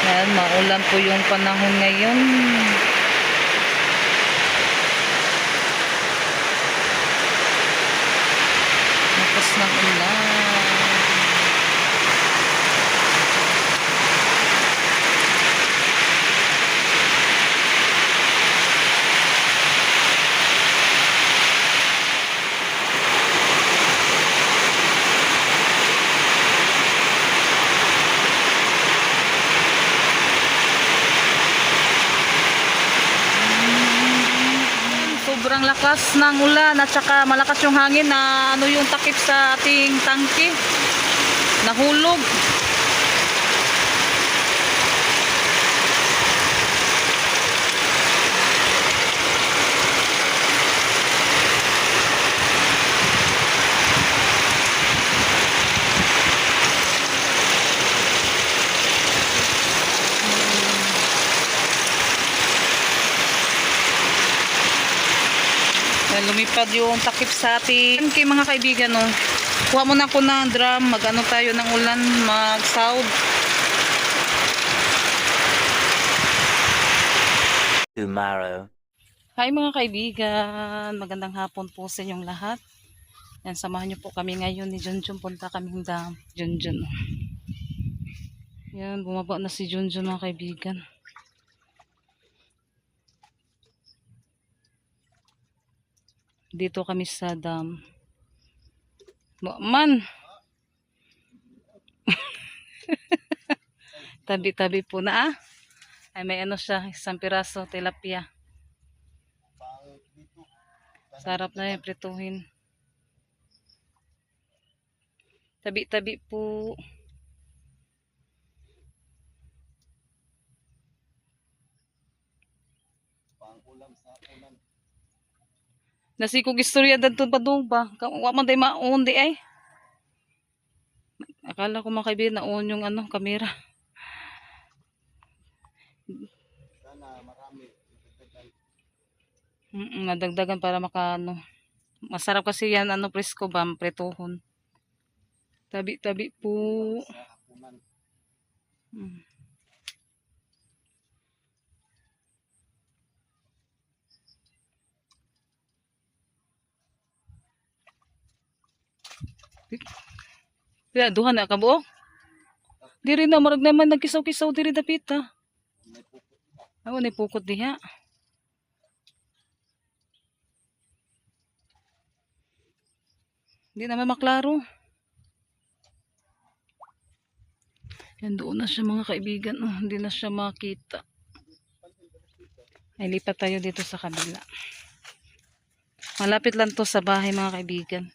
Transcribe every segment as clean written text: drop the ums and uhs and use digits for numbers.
Yan, maulan po yung panahon ngayon. Lakas ng ulan. Sobrang lakas ng ulan at saka malakas yung hangin na yung takip sa ating tangke. Nahulog. Lumipad yung takip sa atin. Okay, mga kaibigan, no. Kuha muna ako ng drum. Mag-ano tayo ng ulan. Mag-sound. Tomorrow. Hi mga kaibigan. Magandang hapon po sa inyong lahat. Yan, samahan niyo po kami ngayon ni Junjun. Punta kaming dam. Junjun. Yan, bumaba na si Junjun mga kaibigan. Dito kami sa dam. Man! Tabi-tabi po na Ay may ano siya, isang piraso, tilapia. Sarap na yung prituhin. Tabi-tabi po. Nasi kong istorya dito pa doon ba? Wa man day maon di ay. Akala ko mga kaibigan naon yung kamera. Sana marami. Nadagdagan para Masarap kasi yan presko ba, pretuhon. Tabi-tabi po. Hmm. Kaya duha na ka buok. Diri na marag naman nagkisaw-kisaw diri dapit ha. Ako ni pukot diha. Hindi naman maklaro. Yan doon na siya mga kaibigan. Hindi na siya makita. Ay lipat tayo dito sa kabila. Malapit lang to sa bahay mga kaibigan.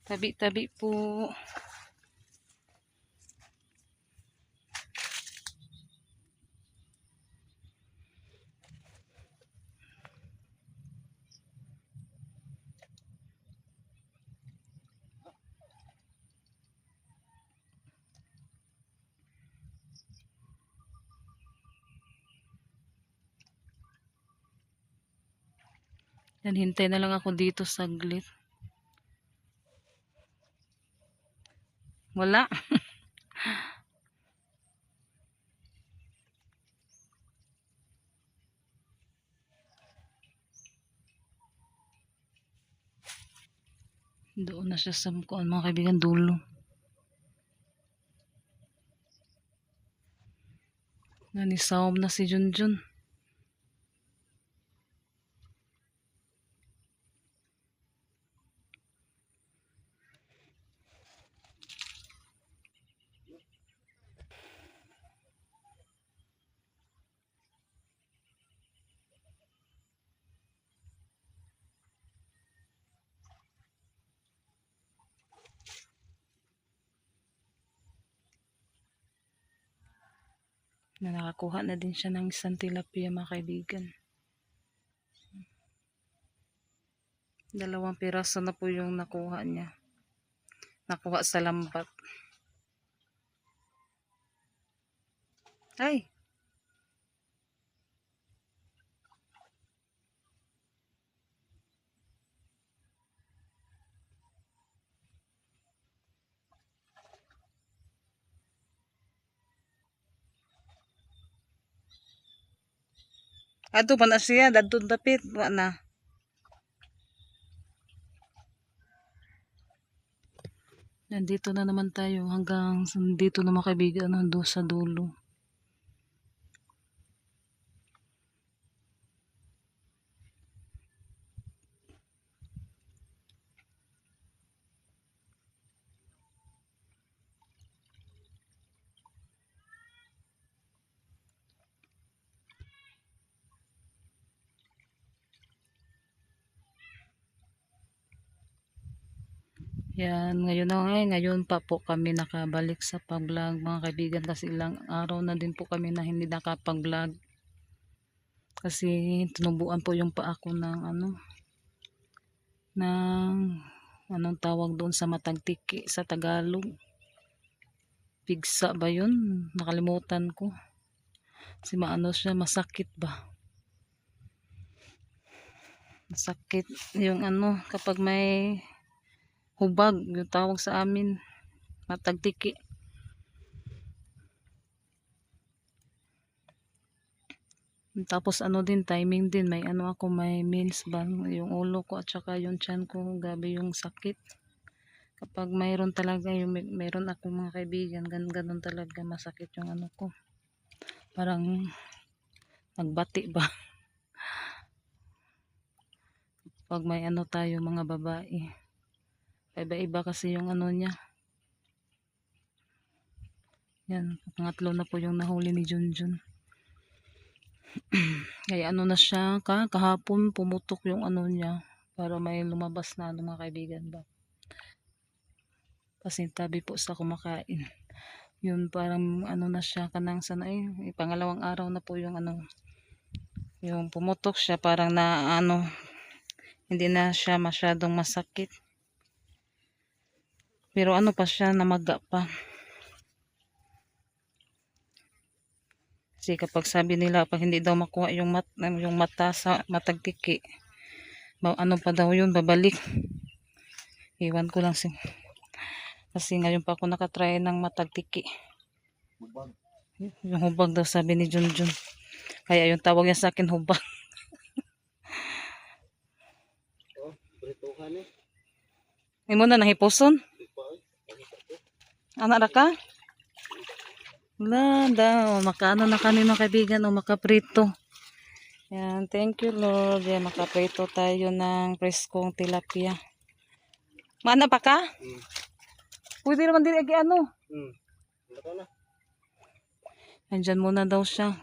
Tabi-tabi po. Yan, hintay na lang ako dito saglit. Wala. Doon na siya sa mga kaibigan dulo. Nanisawam na si Junjun. Nakakuha na din siya ng isang tilapia mga kaibigan. 2 piraso na po yung nakuha niya. Nakuha sa lambat. Ay! Ato pa na siya, dadun dapit, wa na. Nandito na naman tayo hanggang dito na mga kaibigan, do sa dulo. Yan, ngayon pa po kami nakabalik sa pag-vlog mga kaibigan kasi ilang araw na din po kami na hindi nakapag-vlog. Kasi tinubuan po yung paa ko ng anong tawag doon sa matagtiki sa Tagalog. Pigsa ba yun? Nakalimutan ko. Kasi maano siya, masakit ba? Masakit yung kapag may hubag, yung tawag sa amin, matagtiki. Tapos din, timing din, may ako, may means ba, yung ulo ko at saka yung tiyan ko, gabi yung sakit. Kapag mayroon talaga, mayroon ako mga kaibigan, ganun talaga, masakit yung ko. Parang nagbati ba? Pag may tayo mga babae. Iba-iba kasi yung niya. Yan, pangatlo na po yung nahuli ni Junjun. Kaya na siya, kahapon pumutok yung niya para may lumabas na mga kaibigan ba. Kasi tabi po sa kumakain. Yun parang na siya kanang sana pangalawang araw na po yung yung pumutok siya parang na hindi na siya masyadong masakit. Pero pa siya, namaga pa. Kasi kapag sabi nila pag hindi daw makuha yung mata sa matagtiki, pa daw yun, babalik. Iwan ko lang kasi ngayon pa ako nakatry ng matagtiki. Hubag. Yung hubag daw sabi ni Junjun. Kaya yung tawag niya sa akin hubag. Oh, brituhan eh. Hindi mo na nahipuson? Anak na ka? Wala daw. Makaano na kami mga kaibigan o makaprito. Yan, thank you Lord. Yan, makaprito tayo ng preskong tilapia. Mana pa ka? Pwede naman din lagi Ito na. Andyan muna daw siya.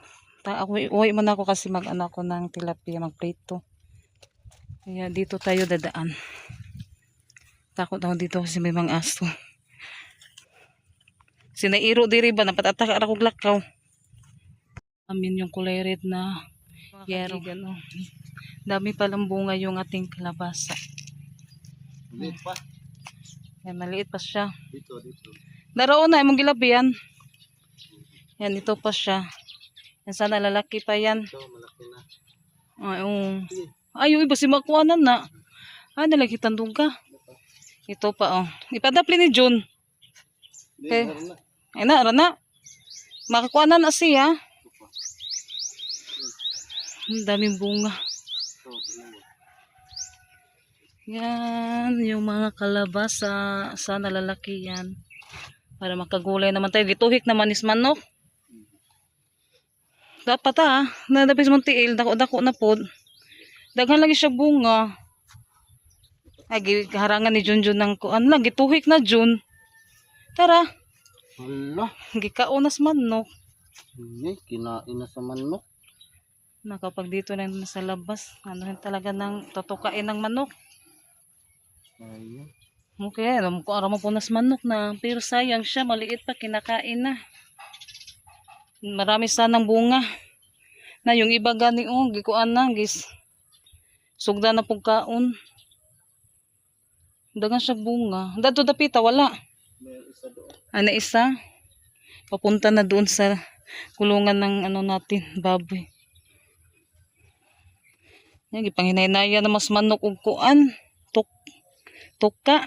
Uwi muna ako kasi mag-ko ng tilapia, magprito. Kaya dito tayo dadaan. Takot ako dito kasi may mga aso. Sinairo diri ba napatataka ra kog lakaw. Amin yung kulay red na yero. Dami palang bunga yung ating kalabasa. Maliit pa. Yan, maliit pa siya. Dito. Naroon na imong gilabihan. Yan, ito pa siya. Yan, sana lalaki pa yan. Ito, malaki na. Ay, iba si makuanan na. Ay, nalagi tandong ka. Ito pa, ipadapli ni June. Okay. Ay na, rana. Makakuanan na siya. Ang daming bunga. Yan, yung mga kalabasa. Sana lalaki yan. Para makagulay naman tayo. Gituhik naman is manok. Dapat nadapis mong tiil. Dako-dako na po. Daghan lagi siya bunga. Ay, harangan ni Junjun ng kuan lang. Gituhik na Jun. Tara. Hala. Gikaunas manok. Kinain na sa manok. Nakapag dito na sa labas. Talaga ng tutukain ng manok. Ayun. Okay, alam ko araw mo punas manok na. Pero sayang siya, maliit pa, kinakain na. Marami sanang bunga. Na yung iba gani gikuan na, gis. Sugda na pagkaon. Dagan siya bunga. Dato dapita, wala. May isa doon. Ano isa? Papunta na doon sa kulungan ng natin, baboy. Yan, gipanghinay-naya na mas manok ug kuan. Tuka.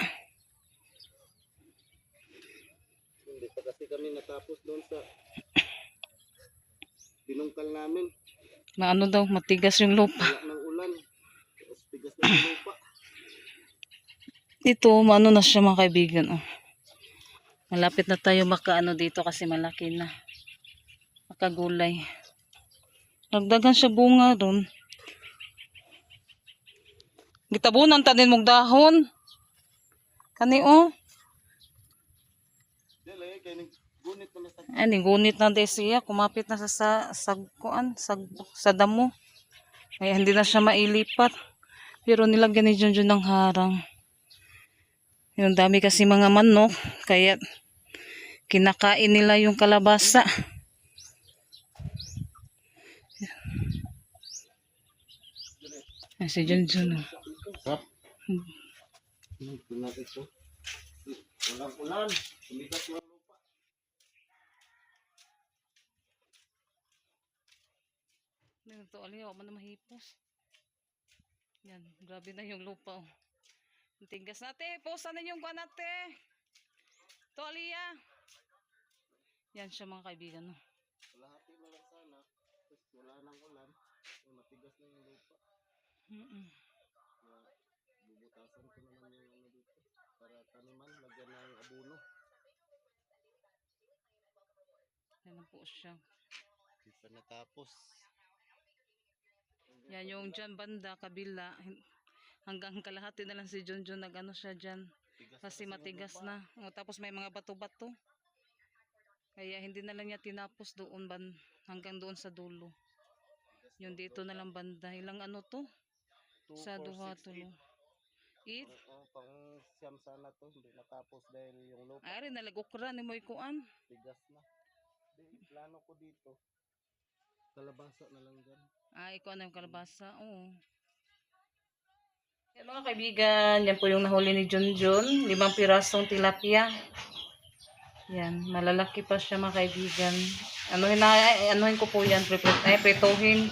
Hindi pa kasi kami natapos doon sa binungkal namin. Maano daw, matigas yung lupa. Wala ng ulan. Tapos tigas na yung lupa. Ito, maano na siya mga kaibigan. Oh. Malapit na tayo makaano dito kasi malaki na. Makagulay. Nagdagan siya bunga doon. Gitabunan tanin mong dahon. Kani oh. Dili, kaya gunit mo na sa Ay, gunit na din siya. Kumapit na sa damo. Kaya hindi na siya mailipat. Pero nilagyan ni Junjun ng harang. Yung dami kasi mga manok. Kaya kinakain nila yung kalabasa. Ay, si Junjun. Oh. Sap. Tingnan ito. Walang ulan. Tumigas lang lupa. Ito, aliyaw man na mahipos. Yan, grabe na yung lupa. Oh. Ang tigas natin. Posa na yung kuha natin. Ito, aliya. Yan siya mga kaibigan. No? Kalahati na lang sana. Tapos wala nang ulan. Matigas na yung lupa. Bubutasan ko naman yung ano dito. Para taniman, lagyan ng abono. Yan na po siya. Hindi pa natapos. Yan yung dyan banda, kabila. Hanggang kalahati na lang si Junjun nag-ano siya dyan. Kasi matigas na. O, tapos may mga bato-bato. Kaya hindi na lang niya tinapos doon hanggang doon sa dulo. Yung dito na lang banda. Ilang ano to? 2, Sa 4, duha 6, tulo. 8. 8? Pang siyam sana to. Hindi natapos dahil yung lupa. Ay, nalagukra ni mo ikuan. Tigas na. Plano ko dito. Kalabasa na lang dyan. Ikaw na yung kalabasa. Oo. Yan mga kaibigan, yan po yung nahuli ni Junjun. 5 pirasong tilapia. Yan, malalaki pa siya mga kaibigan. Anuhin ko po yan, prituhin.